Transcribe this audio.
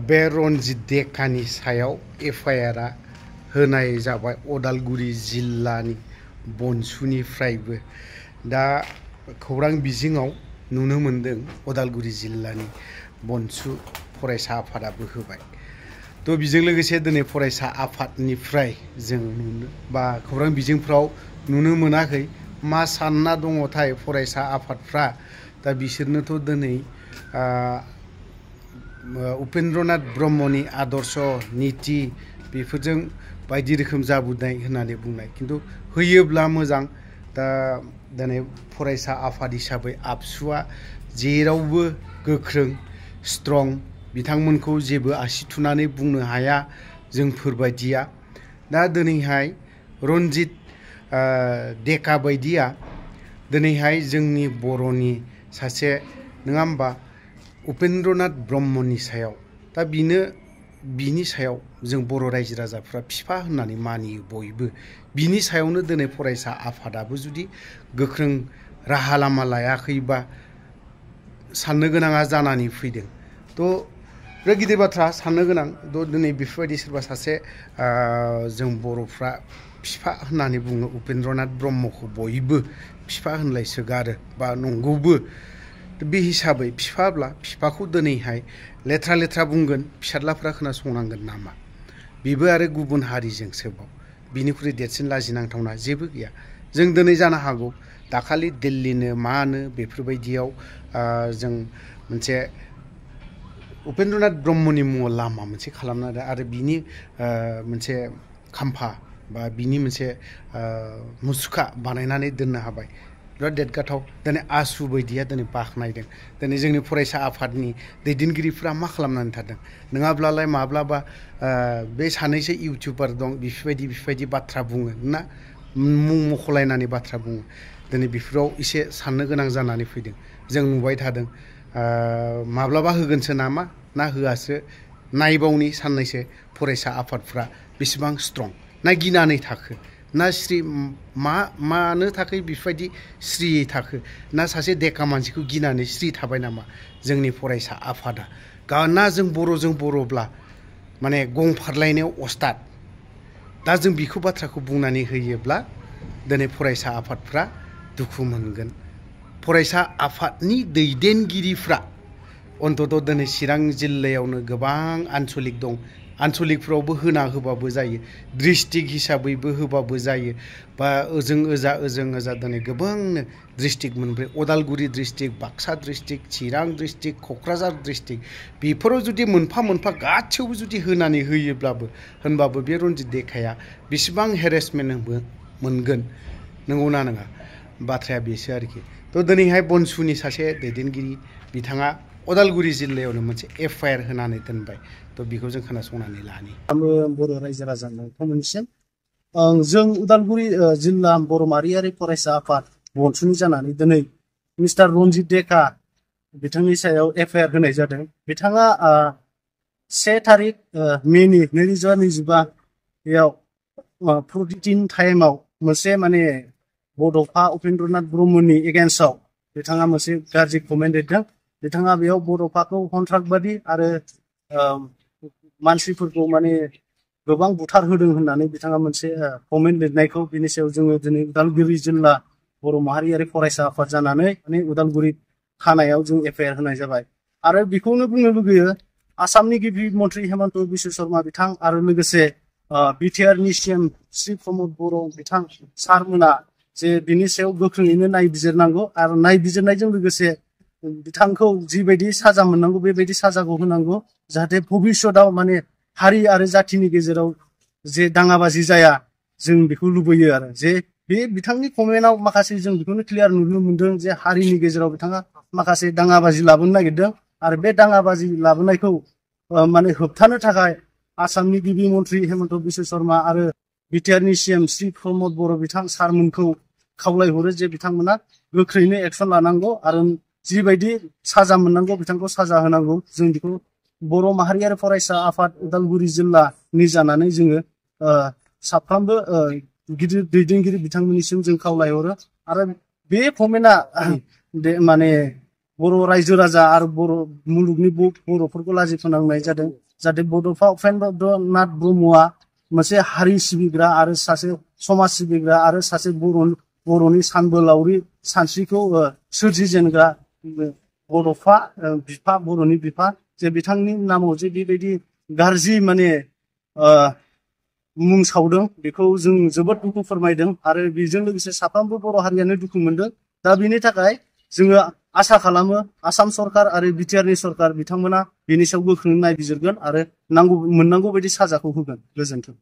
बे रनजित देकानि सायाव एफआइआर होनाय जाबाय उदालगुरि जिल्लानि बनसुनिफ्रायबो। दा खौरां बिजोङाव नुनो मोनदों उदालगुरि जिल्लानि बनसु फरायसा आफादाबो होबाय। तो बिजों लोगोसे दिनै फरायसा आफादनिफ्राय जों बा खौरां बिजोंफ्राव नुनो मोनाखै मा सानना दङथाय फरायसा आफादफ्रा। दा बिसोरनोथ' दिनै उपेन्द्रनाथ ब्रह्मनि आदर्श नीति बेफोरजों बायदि रोखोम जाबोनाय होननानै बुंनाय, खिन्थु होयोब्ला मोजां। दा दिनै फरायसा आफाद हिसाबै आबसुआ जेरावबो गोख्रों स्ट्रं, बिथांमोनखौ जेबो आसि थुनानै बुंनो हाया जोंफोरबायदिया। दा दिनैहाय रनजित देका बायदिया दिनैहाय जोंनि बर'नि सासे नङा होमबा उपेन्द्रनाथ ब्रह्मनि सायाव, दा बिनि सायाव जों बर' रायजो राजाफ्रा बिफा होननानै मानियो बयबो। बिनि सायावनो दिनै फरायसा आफादाबो जुदि गोख्रों राहा लामा लायाखैबा साननो गोनाङा जानानै फैदों। तो बे गिदिर बाथ्रा साननो गोनां। दिनै बेफोरबायदि सोरबा सासे जों बर'फ्रा बिफा होननानै बुङो उपेन्द्रनाथ ब्रह्मखौ बयबो बिफा होनलायसोगारो बा नंगौबो। बे हिसाबै बिफाब्ला बिफाखौ दिनैहाय लेथ्रा लेथ्रा बुंगोन फिसाज्लाफ्रा खोनासंनांगोन नामा? बेबो आरो गुबुन हारिजोंसोबाव। बिनिख्रुइ देरसिन लाजिनांथावना जेबो गैया। जों दिनै जानो हागौ दाखालि दिल्लीनो मानो बेफोरबायदियाव जों मोनसे उपेन्द्रनाथ ब्रह्मनि मुङाव लामा मोनसे खालामना होदों आरो बिनि मोनसे खाम्फा बा बिनि मोनसे मुसुखा बानायनानै दोननो हाबाय। बिराद देरगाथाव। दिनै आसु बायदिया दिनै बाख्नायदों। दिनै जोंनि फरायसा आफादनि दैदेनगिरिफ्रा मा खालामनानै थादों? नङाब्लालाय माब्लाबा बे सानैसो इउटिउबार दं बेफोरबायदि बाथ्रा बुङो ना, मुं मख'लायनानै बाथ्रा बुङो। दिनै बेफोराव एसे साननो गोनां जानानै फैदों। जों नुबाय थादों माब्लाबा होगोनसो नामा ना होआसो नायबावनि साननैसो फरायसा आफादफ्रा बेसेबां स्ट्रं ना गिनानै थाखो ना स्रि मानो थाखाय बेफोरबायदि स्रियै थाखो ना सासे देका मानसिखौ गिनानै स्रि थाबाय नामा जोंनि फरायसा आफादा? ना जों बर'ब्ला माने गं फारलायनायाव अस्ताद। दा जों बेखौ बाथ्राखौ बुंनानै होयोब्ला दिनै फरायसा आफादफ्रा दुखु मोनगोन। फरायसा आफादनि दैदेनगिरिफ्रा अन्तत दिनै चिरां जिल्लायावनो गोबां आन्सलिक दं। आन्सलिकफ्रावबो होबाबो जायो, डिस्ट्रिक्ट हिसाबैबो होबाबो जायो, बा ओजों ओजा दिनै गोबांनो डिस्ट्रिक्ट मोनब्रै उदालगुरि डिस्ट्रिक्ट, बाक्सा डिस्ट्रिक्ट, चिरां डिस्ट्रिक्ट, क'क्राझार डिस्ट्रिक्ट बेफोराव जुदि मोनफा मोनफा गासैयावबो जुदि होनानै होनबाबो बे रनजित देकाया बेसेबां हेरेसमेन्ट मोनगोन, नंगौना नङा? बाथ्राया बेसो आरोखि। तो दिनैहाय बनसुनि सासे दैदेनगिरि बिथाङा उदालगुरि जिल्लायावनो मोनसे एफआइआर होनानै दोनबाय। तो बेखौ जों खोनासंनानै लानि। आङो बर' रायजो राजा नोंथांमोननिसिम जों उदालगुरि जिल्ला बर' माहारियारि फरायसा आफाद बनसुनि जानानै दिनै मिस्टार रनजित देका बिथांनि सायाव एफआइआर होनाय जादों। बिथाङा 1 तारिख मेनि 2025 14 टाइमाव मोनसे माने बड'फा उपेन्द्रनाथ ब्रह्मनि एगेन्स्टआव बिथाङा मोनसे गाज्रि कमेन्ट लिरदों। बिथाङा बेयाव बड'फाखौ कन्ट्राक्टबादि आरो मानसिफोरखौ माने गोबां बुथार होदों होननानै बिथाङा मोनसे कमेन्ट लिरनायखौ बिनि सायाव जोङो दिनै उदालगुरि जिल्ला बर' माहारियारि फरायसा आफाद जानानै माने उदालगुरि थानायाव जों एफआइआर होनाय जाबाय। आरो बेखौनो बुंनो लुगैयो आसामनि गिबि मन्त्रि हेमन्त बिश्व शर्मा बिथां आरो लोगोसे बिटिआरनि सिएम श्री प्रमद बर' बिथां सारमोना जे बिनि सायाव गोख्रोङैनो नायबिजिरनांगौ आरो नायबिजिरनायजों लोगोसे बिथांखौ जिबायदि साजा मोननांगौ बेबायदि साजाखौ होनांगौ, जाहाथे भबिष्यतआव माने हारि आरो जाथिनि गेजेराव जे दाङाबाजि जाया, जों बेखौ लुबैयो। आरो जे बे बिथांनि कमेन्टआव माखासे जों बेखौनो क्लियार नुनो मोनदों जे हारिनि गेजेराव बिथाङा माखासे दाङाबाजि लाबोनो नागिरदों आरो बे दाङाबाजि लाबोनायखौ माने होबथानो थाखाय आसामनि गिबि मन्त्रि हेमन्त बिश्व शर्मा आरो बिटिआरनि सिएम श्री प्रमद बर' बिथां सारमोनखौ खावलायहरो जे बिथांमोना गोख्रैनो एक्सन लानांगौ आरो जिबायदि साजा मोननांगौ बिथांखौ साजा होनांगौ। जों बेखौ बर' माहारियारि फरायसा आफाद उदालगुरि जिल्लानि जानानै जोङो साफ्रोमबो गिदिर दैदेनगिरि बिथांमोननिसिम जों खावलायहरो। आरो बे कमेन्टआ माने बर' रायजो राजा आरो बर' मुलुगनि बर'फोरखौ लाजि फोनांनाय जादों जाहाथे बड'फा उपेन्द्रनाथ ब्रह्मआ मोनसे हारि सिबिग्रा आरो सासे समाज सिबिग्रा आरो सासे बर'नि सानबोलावरि सानस्रिखौ सोरजिजेनग्रा बड'फा बिफा बर'नि बिफा जे बिथांनि नामाव जे बेबायदि गाज्रि माने मुं सावदों बेखौ जों जोबोद दुखु फोरमायदों आरो बेजों लोगोसे साफ्रोमबो बर' हारियानो दुखु मोनदों। दा बेनि थाखाय जोङो आसा खालामो आसाम सरकार आरो बिटिआरनि सरकार बिथांमोना बेनि सायाव गोख्रोङै नायबिजिरगोन आरो मोननांगौ बायदि साजाखौ होगोन। गोजोन्थों।